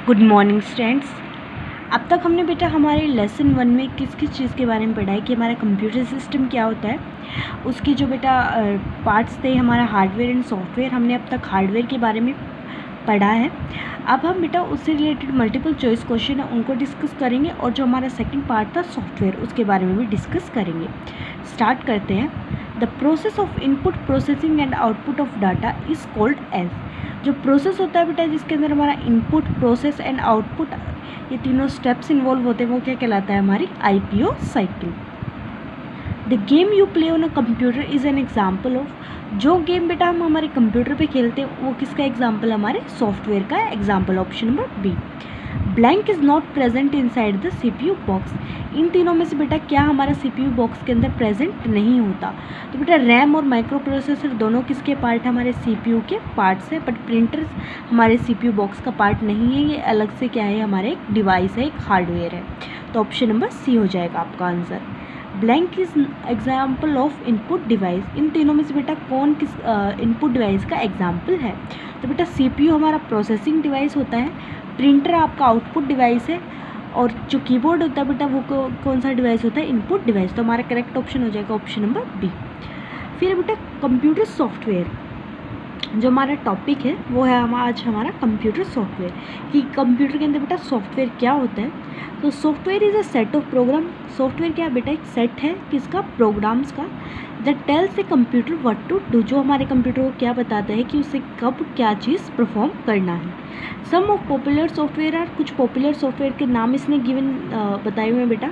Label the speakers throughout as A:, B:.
A: Good morning students. अब तक हमने बेटा हमारे लेसन 1 में किस किस चीज़ के बारे में पढ़ा है कि हमारा कंप्यूटर सिस्टम क्या होता है, उसकी जो बेटा पार्ट्स थे हमारा हार्डवेयर एंड सॉफ्टवेयर। हमने अब तक हार्डवेयर के बारे में पढ़ा है। अब हम बेटा उससे रिलेटेड मल्टीपल चॉइस क्वेश्चन है उनको डिस्कस करेंगे और जो हमारा सेकंड पार्ट था सॉफ्टवेयर उसके बारे में भी डिस्कस करेंगे। स्टार्ट करते हैं। The process of input processing and output of data is called as. जो प्रोसेस होता है बेटा जिसके अंदर हमारा इनपुट प्रोसेस एंड आउटपुट ये तीनों स्टेप्स इन्वॉल्व होते हैं वो क्या कहलाता है, हमारी IPO cycle. The game you play on a computer is an example of. जो गेम बेटा हम हमारे कंप्यूटर पे खेलते हैं वो किसका एग्जाम्पल, हमारे सॉफ्टवेयर का example. Option number B. Blank is not present inside the CPU box. इन तीनों में से बेटा क्या हमारा सीपीयू बॉक्स के अंदर प्रेजेंट नहीं होता। तो बेटा रैम और माइक्रो प्रोसेसर दोनों किसके पार्ट है, हमारे सीपीयू के पार्ट्स है, बट प्रिंटर्स हमारे सीपीयू बॉक्स का पार्ट नहीं है। ये अलग से क्या है, हमारे एक डिवाइस है, एक हार्डवेयर है। तो ऑप्शन नंबर सी हो जाएगा आपका answer. Blank is example of input device. इन तीनों में से बेटा कौन किस इनपुट डिवाइस का एग्जाम्पल है। तो बेटा सीपीयू हमारा प्रोसेसिंग डिवाइस होता है, प्रिंटर आपका आउटपुट डिवाइस है, और जो कीबोर्ड होता है बेटा वो कौन सा डिवाइस होता है, इनपुट डिवाइस। तो हमारा करेक्ट ऑप्शन हो जाएगा ऑप्शन नंबर बी। फिर बेटा कंप्यूटर सॉफ्टवेयर, जो हमारा टॉपिक है वो है आज हमारा कंप्यूटर सॉफ्टवेयर कि कंप्यूटर के अंदर बेटा सॉफ्टवेयर क्या होता है। तो software is a set of program. Software क्या है बेटा, एक सेट है किसका, प्रोग्राम्स का। That tells a computer what to do. जो हमारे कंप्यूटर को क्या बताता है कि उसे कब क्या चीज़ परफॉर्म करना है। सम ऑफ पॉपुलर सॉफ्टवेयर आर। कुछ पॉपुलर सॉफ्टवेयर के नाम इसने गिवन बताए हुए हैं बेटा।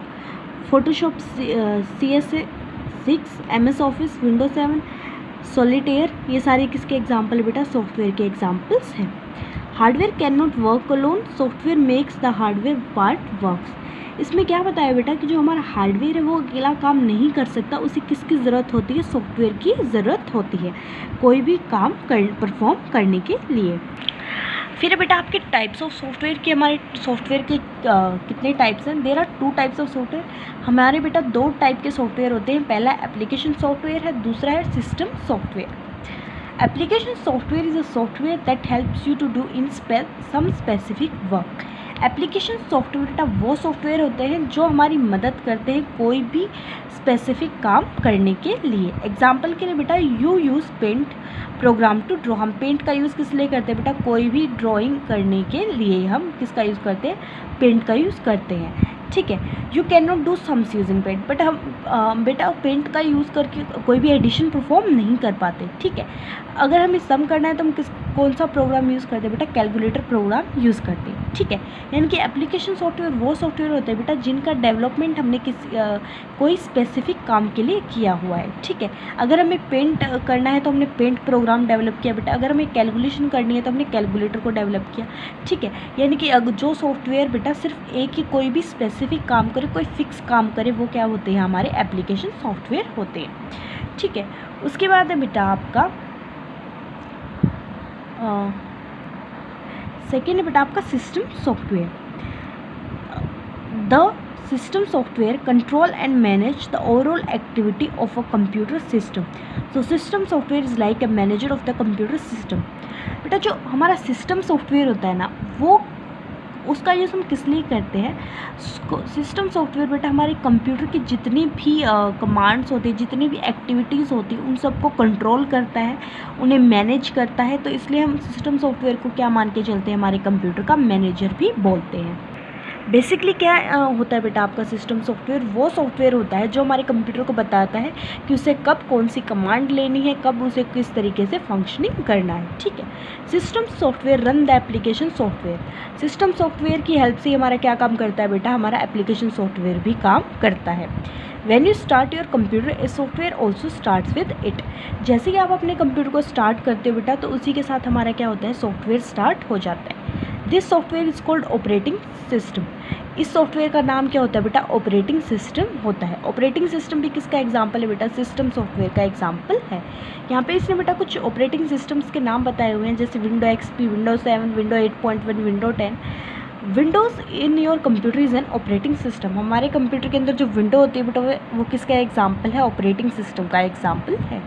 A: Photoshop, CS6, MS office, Windows 7, solitaire, ये सारे किसके एग्जाम्पल है बेटा, सॉफ्टवेयर के एग्जाम्पल्स हैं। Hardware can not work alone, software makes the hardware part works. इसमें क्या बताया बेटा कि जो हमारा हार्डवेयर है वो अकेला काम नहीं कर सकता, उसे किसकी ज़रूरत होती है, सॉफ्टवेयर की ज़रूरत होती है कोई भी काम परफॉर्म करने के लिए। फिर बेटा आपके टाइप्स ऑफ सॉफ्टवेयर के, हमारे सॉफ्टवेयर के कितने टाइप्स हैं, there are 2 types of software. हमारे बेटा 2 टाइप के सॉफ्टवेयर होते हैं। पहला एप्लीकेशन सॉफ्टवेयर है, दूसरा है system software. Application software is a software that helps you to do in some specific work. Application software बेटा वो सॉफ्टवेयर होते हैं जो हमारी मदद करते हैं कोई भी स्पेसिफिक काम करने के लिए। एग्जाम्पल के लिए बेटा you use paint program to draw. हम पेंट का यूज़ किस लिए करते हैं बेटा, कोई भी ड्राइंग करने के लिए हम किसका यूज़ करते हैं, पेंट का यूज़ करते हैं। ठीक है। You can not do sums using paint, but हम बेटा पेंट का यूज़ करके कोई भी एडिशन परफॉर्म नहीं कर पाते। ठीक है। अगर हमें सम करना है तो हम कौन सा प्रोग्राम यूज़ करते हैं बेटा, कैलकुलेटर प्रोग्राम यूज़ करते हैं। ठीक है। यानी कि एप्लीकेशन सॉफ्टवेयर वो सॉफ्टवेयर होते हैं बेटा जिनका डेवलपमेंट हमने कोई स्पेसिफिक काम के लिए किया हुआ है। ठीक है। अगर हमें पेंट करना है तो हमने पेंट प्रोग्राम डेवलप किया बेटा, अगर हमें कैलकुलेशन करनी है तो हमने कैलकुलेटर को डेवलप किया। ठीक है। यानी कि जो सॉफ्टवेयर बेटा सिर्फ एक ही कोई भी स्पेसिफिक काम करे, कोई फिक्स काम करे, वो क्या होते हैं, हमारे एप्लीकेशन सॉफ्टवेयर होते हैं। ठीक है। उसके बाद है बेटा आपका सेकेंड है बेटा आपका system software. The system software control and manage the overall activity of a computer system. So system software is like a manager of the computer system. बेटा जो हमारा सिस्टम सॉफ्टवेयर होता है ना, वो उसका यूज़ हम किस लिए करते हैं, सिस्टम सॉफ्टवेयर बेटा हमारे कंप्यूटर की जितनी भी कमांड्स होती है, जितनी भी एक्टिविटीज़ होती है, उन सबको कंट्रोल करता है, उन्हें मैनेज करता है। तो इसलिए हम सिस्टम सॉफ्टवेयर को क्या मान के चलते हैं, हमारे कंप्यूटर का मैनेजर भी बोलते हैं। बेसिकली क्या होता है बेटा आपका सिस्टम सॉफ्टवेयर, वो सॉफ्टवेयर होता है जो हमारे कंप्यूटर को बताता है कि उसे कब कौन सी कमांड लेनी है, कब उसे किस तरीके से फंक्शनिंग करना है। ठीक है। System software run the application software. System software की हेल्प से हमारा क्या काम करता है बेटा, हमारा एप्लीकेशन सॉफ्टवेयर भी काम करता है। When you start your computer, a software also starts with it। जैसे कि आप अपने कंप्यूटर को स्टार्ट करते हो बेटा तो उसी के साथ हमारा क्या होता है, सॉफ्टवेयर स्टार्ट हो जाता है। This software is called operating system. इस सॉफ्टवेयर का नाम क्या होता है बेटा, ऑपरेटिंग सिस्टम होता है। ऑपरेटिंग सिस्टम भी किसका एग्जाम्पल है बेटा, सिस्टम सॉफ्टवेयर का एग्जाम्पल है। यहाँ पे इसने बेटा कुछ ऑपरेटिंग सिस्टम्स के नाम बताए हुए हैं, जैसे window XP, window 7, window 8.1, window 10। Windows in your computer is an operating system. हमारे कंप्यूटर के अंदर जो विंडो होती है बेटा वो किसका एग्जाम्पल है? ऑपरेटिंग सिस्टम का एग्जाम्पल है।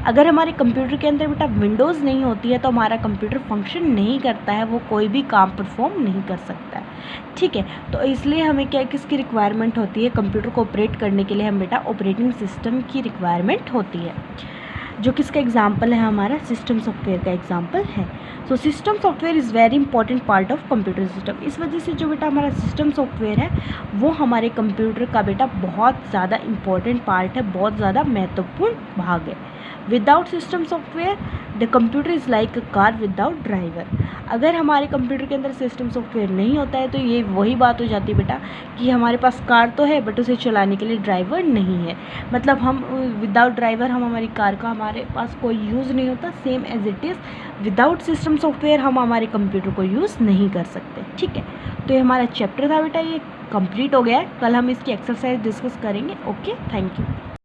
A: अगर हमारे कंप्यूटर के अंदर बेटा विंडोज़ नहीं होती है तो हमारा कंप्यूटर फंक्शन नहीं करता है, वो कोई भी काम परफॉर्म नहीं कर सकता है। ठीक है, तो इसलिए हमें क्या किसकी रिक्वायरमेंट होती है? कंप्यूटर को ऑपरेट करने के लिए हम बेटा ऑपरेटिंग सिस्टम की रिक्वायरमेंट होती है, जो किसका एग्जाम्पल है? हमारा सिस्टम सॉफ्टवेयर का एग्जाम्पल है। So system software is very important part of computer system. इस वजह से जो बेटा हमारा सिस्टम सॉफ्टवेयर है वो हमारे कंप्यूटर का बेटा बहुत ज़्यादा इंपॉर्टेंट पार्ट है, बहुत ज़्यादा महत्वपूर्ण भाग है। Without system software the computer is like a car without driver. अगर हमारे कंप्यूटर के अंदर सिस्टम सॉफ्टवेयर नहीं होता है तो ये वही बात हो जाती है बेटा कि हमारे पास कार तो है बट उसे चलाने के लिए ड्राइवर नहीं है। मतलब हम विदाउट ड्राइवर हम हमारी कार का हमारे पास कोई यूज़ नहीं होता। Same as it is without system software हम हमारे कंप्यूटर को यूज़ नहीं कर सकते। ठीक है, तो ये हमारा चैप्टर था बेटा, ये कंप्लीट हो गया है। कल हम इसकी एक्सरसाइज डिस्कस करेंगे। Okay, thank you.